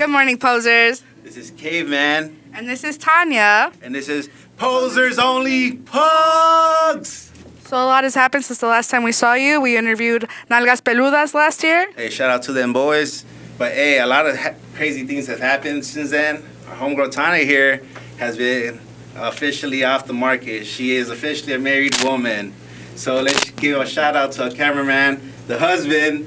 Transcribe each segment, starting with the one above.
Good morning, posers. This is Caveman. And this is Tania. And this is Posers Only Punx. So a lot has happened since the last time we saw you. We interviewed Nalgas Peludas last year. Hey, shout out to them boys. But hey, a lot of crazy things have happened since then. Our homegirl Tania here has been officially off the market. She is officially a married woman. So let's give a shout out to our cameraman, the husband,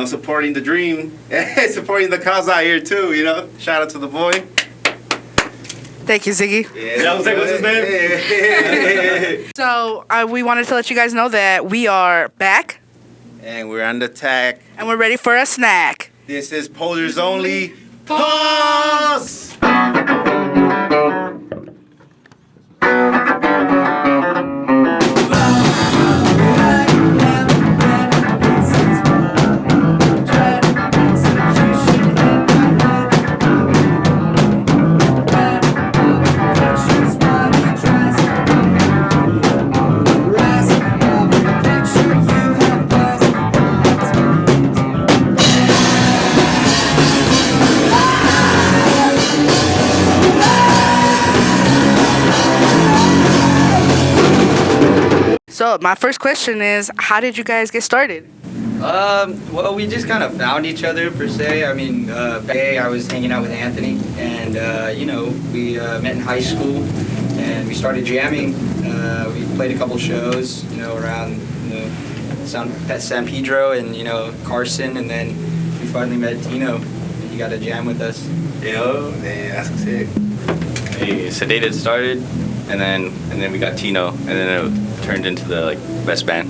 supporting the dream, supporting the cause out here too, Shout out to the boy. Thank you, Ziggy. Yeah, what's his name? So we wanted to let you guys know that we are back. And we're on the attack. And we're ready for a snack. This is Posers Only Punx. So my first question is, how did you guys get started? Well, we just kind of found each other, per se. I mean, I was hanging out with Anthony, and, we met in high school, and we started jamming. We played a couple shows, around, San Pedro and, Carson, and then we finally met Tino, and he got to jam with us. Yo, man, that's sick. Hey, Sedated started, and then we got Tino, and then it turned into the best band.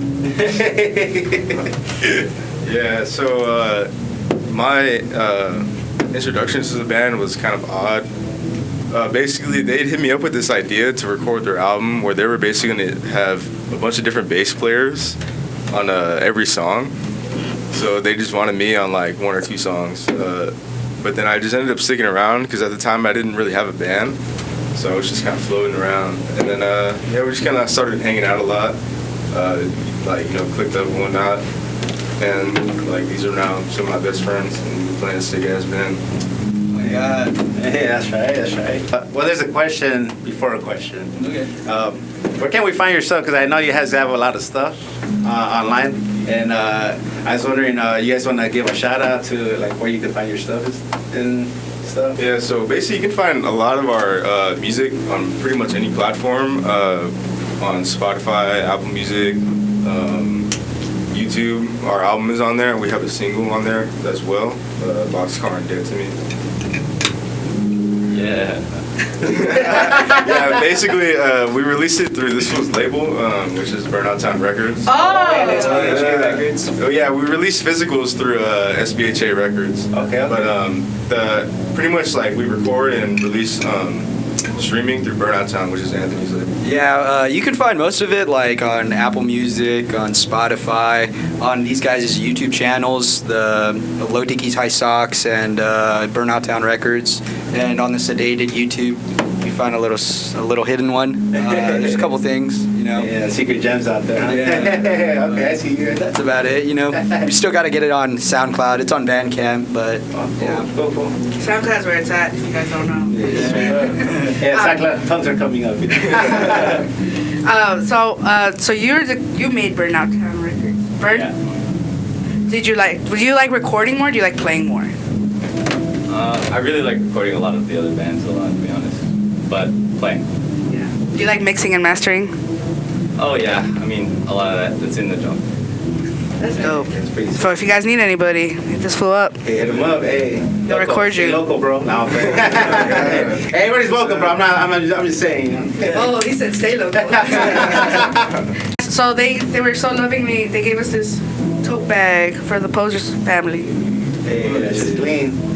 Yeah, so my introduction to the band was kind of odd. Basically, they'd hit me up with this idea to record their album where they were basically going to have a bunch of different bass players on every song. So they just wanted me on one or two songs. But then I just ended up sticking around because at the time I didn't really have a band. So I was just kind of floating around. And then, we just kind of started hanging out a lot. Clicked up and whatnot. And, these are now some of my best friends. And we're playing a sick-ass band. Oh my God. Hey, that's right. Well, there's a question before a question. Okay. Where can we find your stuff? Because I know you guys have a lot of stuff online. And I was wondering, you guys want to give a shout-out to, where you can find your stuff and stuff? Yeah, so basically you can find a lot of our music on pretty much any platform, on Spotify, Apple Music, YouTube. Our album is on there. We have a single on there as well, Boxcar and Dead to Me. Yeah. Yeah, basically we released it through this one's label, which is Burnout Town Records. SBHA Records. Oh yeah, we released physicals through SBHA Records. Okay. But pretty much we record and release streaming through Burnout Town, which is Anthony's label. Yeah, you can find most of it on Apple Music, on Spotify, on these guys' YouTube channels, the Low Dickies High Socks and Burnout Town Records, and on the Sedated YouTube. You find a little hidden one. There's a couple things, Yeah, secret gems out there. Huh? Yeah. Okay, I see you. That's about it, We still got to get it on SoundCloud. It's on Bandcamp, but Cool. SoundCloud's where it's at, if you guys don't know. Yeah, SoundCloud funds are coming up. So you made Burnout Town Records. Yeah. Do you like recording more? Or do you like playing more? I really like recording a lot of the other bands a lot, to be honest. But playing. Yeah. Do you like mixing and mastering? Oh yeah, I mean a lot of that's in the job. That's dope. It's pretty So if you guys need anybody, hit this fool up. Hey, hit him up, hey. They'll record you. Stay local, bro. No, I'm playing. Hey, everybody's welcome, bro. I'm just saying. Oh, he said stay local. So they were so lovingly, they gave us this tote bag for the Posers family. Hey, that's just clean.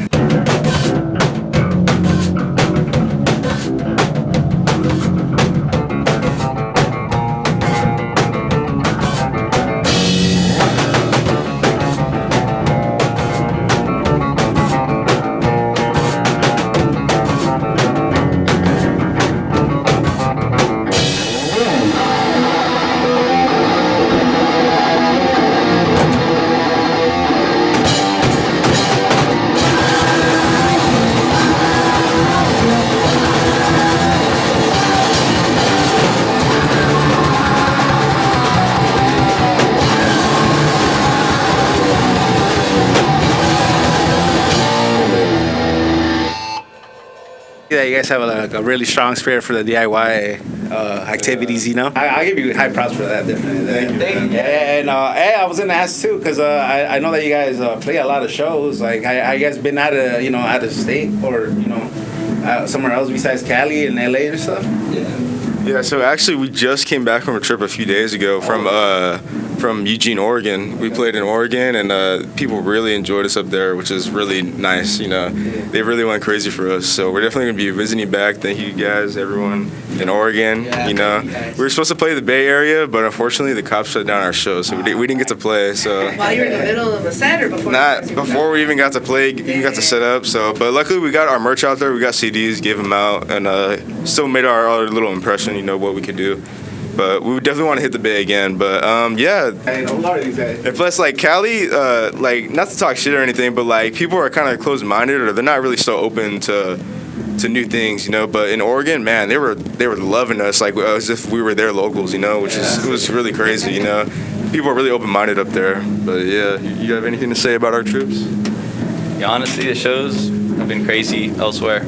that you guys have a really strong spirit for the DIY activities. You know, I give you high props for that. Definitely. Thank you. And hey, I was gonna ask too, because I know that you guys play a lot of shows. Like, I guys been out of state or somewhere else besides Cali and LA and stuff. Yeah, so actually we just came back from a trip a few days ago from Eugene, Oregon. We played in Oregon, and people really enjoyed us up there, which is really nice. You know, they really went crazy for us. So we're definitely gonna be visiting back. Thank you guys, everyone in Oregon. Yeah, you know, you we were supposed to play the Bay Area, but unfortunately the cops shut down our show, so we didn't get to play. So While you were in the middle of a set or before? not before we even got to play, even got to set up. So, but luckily we got our merch out there. We got CDs, gave them out, and still made our little impression. You know what we could do. But we would definitely want to hit the Bay again. But yeah. Hey, no lot of these guys. And plus, like Cali, like not to talk shit or anything, but like people are kind of closed-minded, or they're not really so open to new things, you know. But in Oregon, man, they were loving us like as if we were their locals, you know, which it was really crazy, you know. People are really open-minded up there. But yeah, you have anything to say about our troops? Yeah, honestly, the shows have been crazy elsewhere.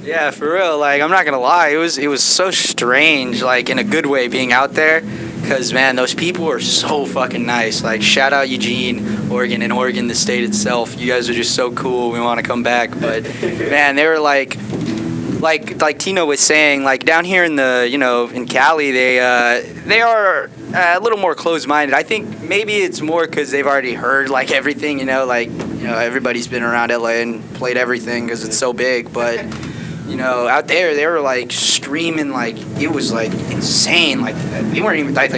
Yeah, for real. Like, I'm not gonna lie, it was so strange, like in a good way, being out there, because man, those people are so fucking nice. Like, shout out Eugene, Oregon, and Oregon, the state itself. You guys are just so cool. We want to come back, but man, they were like Tino was saying, like down here in in Cali, they are a little more closed-minded. I think maybe it's more because they've already heard like everything, everybody's been around LA and played everything because it's so big, but. Out there they were like streaming, like it was like insane. Like they weren't even like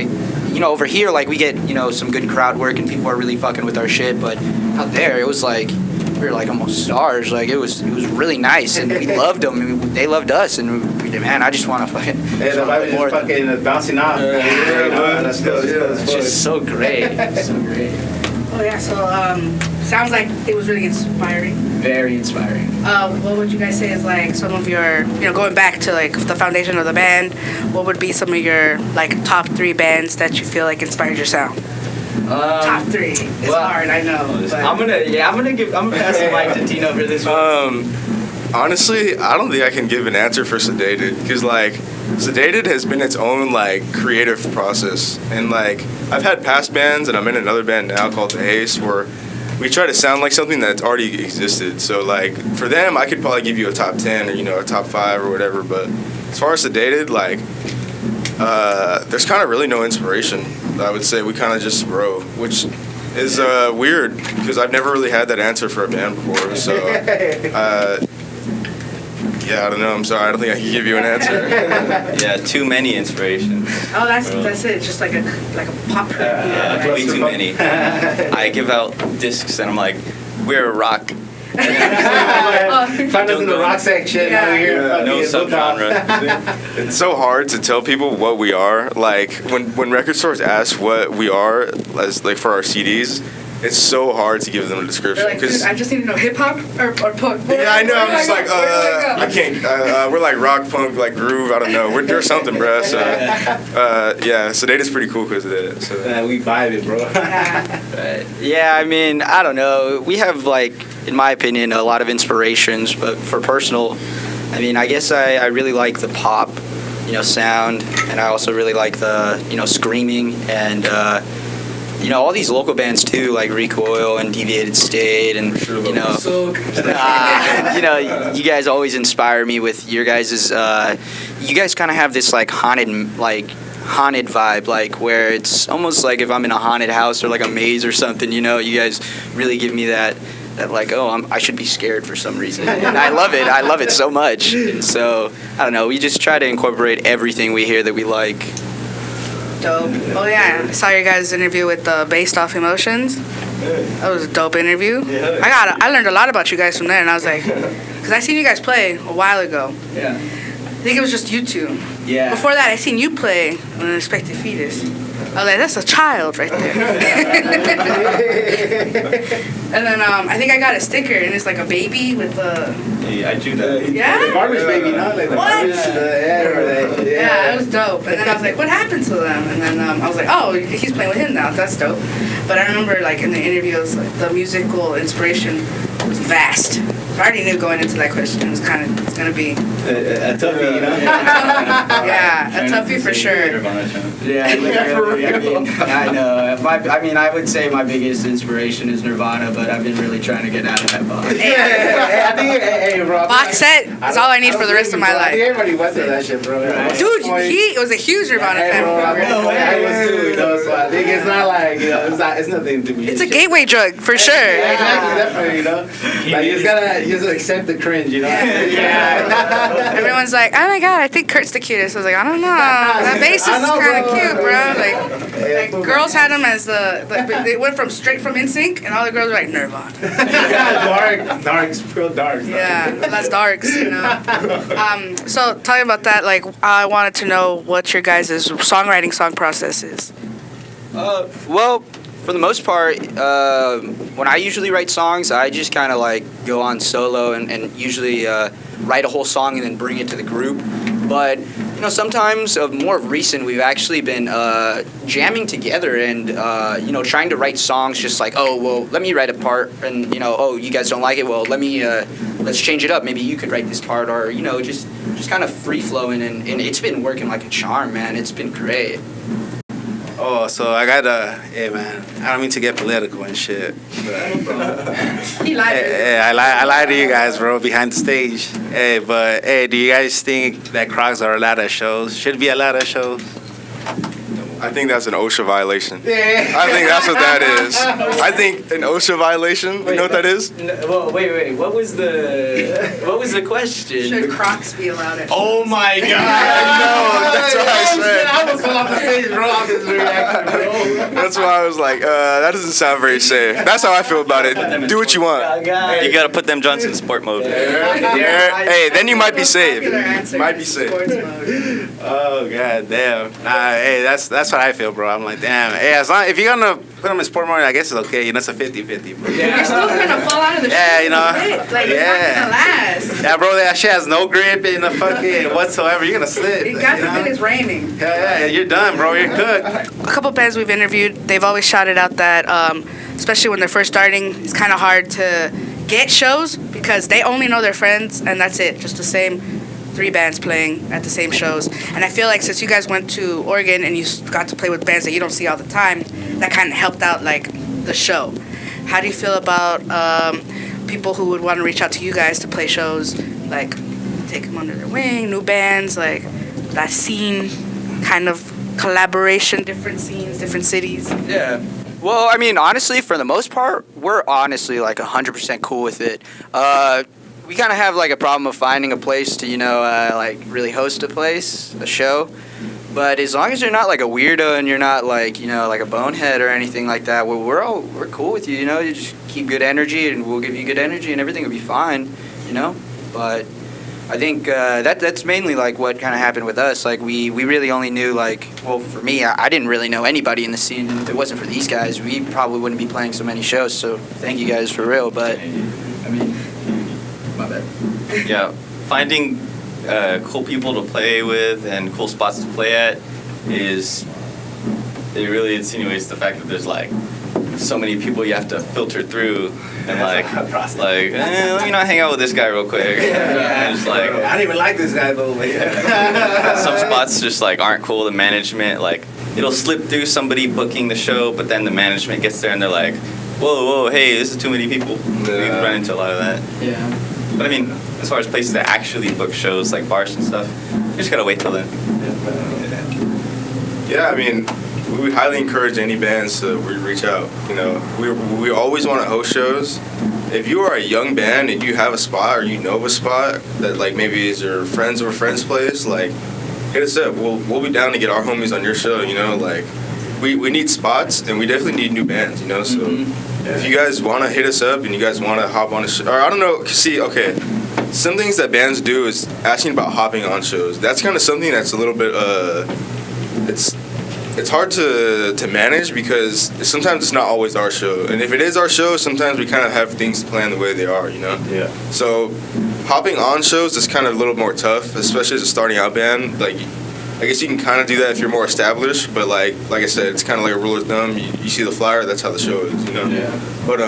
over here, like we get some good crowd work and people are really fucking with our shit. But out there it was like we were like almost stars. Like it was really nice, and we loved them. And they loved us, and man, I just want to fucking. Hey, the vibe is just fucking bouncing off. That's good. It's just so great, so great. Oh yeah, so sounds like it was really inspiring. Very inspiring. What would you guys say is like some of your, going back to like the foundation of the band, what would be some of your like top 3 bands that you feel like inspired your sound? Top 3. It's hard, I know. But. I'm gonna pass the mic to Tino for this one. Honestly, I don't think I can give an answer for Sedated, because like Sedated has been its own like creative process, and like I've had past bands, and I'm in another band now called The Ace, where we try to sound like something that's already existed. So like for them, I could probably give you a top 10 or a top 5 or whatever. But as far as Sedated, like there's kind of really no inspiration. I would say we kind of just wrote, which is weird because I've never really had that answer for a band before. So yeah, I don't know. I'm sorry. I don't think I can give you an answer. Yeah, too many inspirations. Oh, that's it. Just like a pop. Way too many. I give out discs and I'm like, we're a rock. Find us in the rock section. Yeah. Over here. No subgenre. It's so hard to tell people what we are. Like when record stores ask what we are as like for our CDs, it's so hard to give them a description. They're like, dude, I just need to know hip hop or punk. Yeah, I know. I'm just like, I can't. We're like rock, punk, like groove. I don't know. We're doing something, bruh. So, yeah. Sedated's pretty cool because of that. So. We vibe it, bro. Yeah, I mean, I don't know. We have like, in my opinion, a lot of inspirations, but for personal, I mean, I guess I really like the pop, sound, and I also really like the, screaming and. All these local bands too, like Recoil and Deviated State, and you guys always inspire me with your guys's. You guys kind of have this like haunted vibe, like where it's almost like if I'm in a haunted house or like a maze or something. You guys really give me that like, I should be scared for some reason, and I love it. I love it so much. And so I don't know. We just try to incorporate everything we hear that we like. Dope. Oh yeah, I saw your guys' interview with Based Off Emotions. That was a dope interview. I learned a lot about you guys from there, and I was like, because I seen you guys play a while ago. Yeah. I think it was just you two. Yeah. Before that, I seen you play on Unexpected Fetus. I was like, that's a child right there. And then I think I got a sticker, and it's like a baby with a. Yeah, I drew that. Yeah. The garbage baby, not like the What? garbage. Yeah, it was dope. And then I was like, what happened to them? And then I was like, oh, he's playing with him now. That's dope. But I remember, like, in the interviews, like, the musical inspiration was vast. I already knew going into that question it's gonna be A toughie, you know? yeah, a toughie for sure. Yeah, literally. I know. I would say my biggest inspiration is Nirvana, but I've been really trying to get out of that box. I think, bro. Box set is all I need for the rest of my I think life. everybody went through that shit, bro. Dude, he was a huge Nirvana fan. I was too, you know, so I think it's not like, you know, it's nothing to me. It's a gateway drug, for sure. Yeah, exactly, definitely, you know. Like, you just accept the cringe, you know? Yeah. Everyone's like, oh my god, I think Kurt's the cutest. I was like, I don't know. That bassist is kind of cute, bro. Like girls had him as they went straight from NSYNC, and all the girls were like, Nirvana. Darks, real darks. Yeah, that's darks, you know. So tell me about that. Like, I wanted to know what your guys' song process is. Well, for the most part, when I usually write songs, I just kind of like go on solo and usually write a whole song and then bring it to the group. But you know, sometimes more recent, we've actually been jamming together and you know, trying to write songs. Just like, oh well, let me write a part, and you know, oh you guys don't like it, well let's change it up. Maybe you could write this part, or you know, just kind of free flowing, and it's been working like a charm, man. It's been great. Oh, so I gotta, hey man, I don't mean to get political and shit. He lied. Hey, I lied to you guys, bro, behind the stage. Hey, but hey, do you guys think that Crocs are allowed at shows? Should be allowed at shows? I think that's an OSHA violation. Yeah. I think that's what that is. I think an OSHA violation. You know what that is? Well, wait. What was the question? Should Crocs be allowed at Oh my God! That's what I said. I almost fell off the stage, bro. I was reacting, bro. That's why I was like, that doesn't sound very safe. That's how I feel about it. Do what you want. You gotta put them joints in sport mode. Hey, then you might be safe. Popular answer. Might be safe. Sports mode. Oh god damn. Nah, hey, that's what I feel, bro. I'm like, damn. Hey, as long if you're gonna put them in sport mode, I guess it's okay. You know, it's a 50-50, bro. You're still gonna fall out of the Yeah, shoe you know. a bit. Like, it's not gonna last. Yeah, bro, that shit has no grip in the fucking whatsoever. You're gonna slip. It got forbid it's raining. Yeah, you're done, bro. You're cooked. A couple bands we've interviewed, they've always shouted out that, especially when they're first starting, it's kind of hard to get shows because they only know their friends and that's it. Just the same 3 bands playing at the same shows. And I feel like since you guys went to Oregon and you got to play with bands that you don't see all the time, that kind of helped out like the show. How do you feel about people who would want to reach out to you guys to play shows, like take them under their wing, new bands, like that scene kind of collaboration, different scenes, different cities? Yeah. Well, I mean, honestly, for the most part, we're honestly like 100% cool with it. We kind of have like a problem of finding a place to, you know, like really host a show. But as long as you're not like a weirdo and you're not like, you know, like a bonehead or anything like that, we're cool with you, you know. You just keep good energy and we'll give you good energy and everything will be fine, you know. But I think that's mainly like what kind of happened with us. Like we really only knew like, well, for me, I didn't really know anybody in the scene. And if it wasn't for these guys, we probably wouldn't be playing so many shows. So thank you guys for real. But I mean, my bad. Yeah, finding cool people to play with and cool spots to play at it really insinuates the fact that there's like so many people you have to filter through and let me not hang out with this guy real quick. And just like I don't even like this guy though. some spots just like aren't cool. The management, like it'll slip through somebody booking the show, but then the management gets there and they're like, whoa, hey, this is too many people. We've run into a lot of that. Yeah. But I mean, as far as places that actually book shows like bars and stuff, you just gotta wait till then. Yeah, I mean, we would highly encourage any bands to reach out. You know, we always want to host shows. If you are a young band and you have a spot or you know of a spot that like maybe is your friends or friends' place, like hit us up. We'll be down to get our homies on your show. You know, like we need spots and we definitely need new bands. You know, so if you guys want to hit us up and you guys want to hop on a show, or I don't know, see, okay. Some things that bands do is asking about hopping on shows. That's kind of something that's a little bit, it's hard to manage because sometimes it's not always our show. And if it is our show, sometimes we kind of have things planned the way they are, you know? Yeah. So hopping on shows is kind of a little more tough, especially as a starting out band. Like, I guess you can kind of do that if you're more established, but like I said, it's kind of like a rule of thumb. You see the flyer, that's how the show is, you know? Yeah. But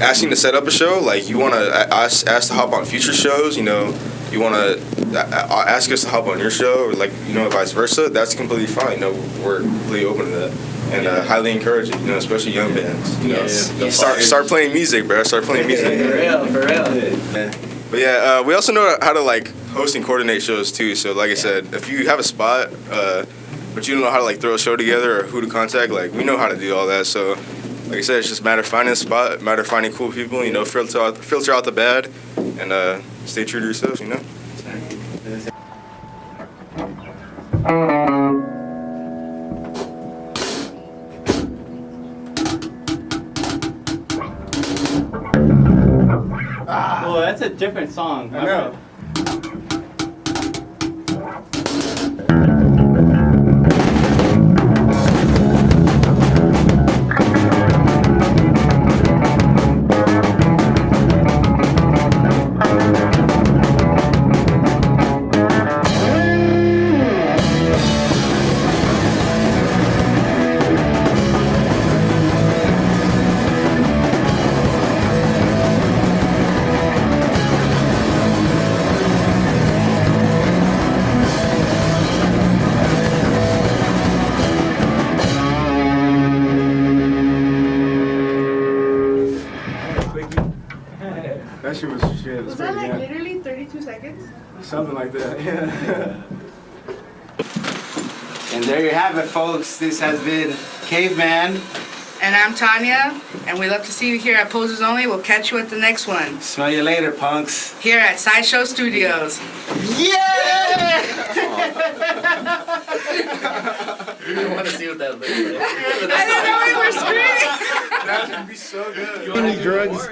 asking to set up a show, like you want to ask to hop on future shows, you know, you want to ask us to hop on your show, or like, you know, vice versa, that's completely fine. You know, we're completely open to that. And highly encourage it, you know, especially young bands. You know, start playing music, bro. Start playing music. For real. But yeah, we also know how to like host and coordinate shows too. So like I said, if you have a spot, but you don't know how to like throw a show together or who to contact, like we know how to do all that. So like I said, it's just a matter of finding a spot, matter of finding cool people. You know, filter out the bad, and stay true to yourself. You know. Oh, that's a different song. I know. That shit was shit. Was that like literally 32 seconds? Something like that, yeah. And there you have it, folks. This has been Caveman. And I'm Tanya, and we love to see you here at Posers Only. We'll catch you at the next one. Smell you later, punks. Here at Cidshow Studios. Yeah! You didn't want to see what that looked like. I didn't know we were screaming. That would be so good. You want any drugs?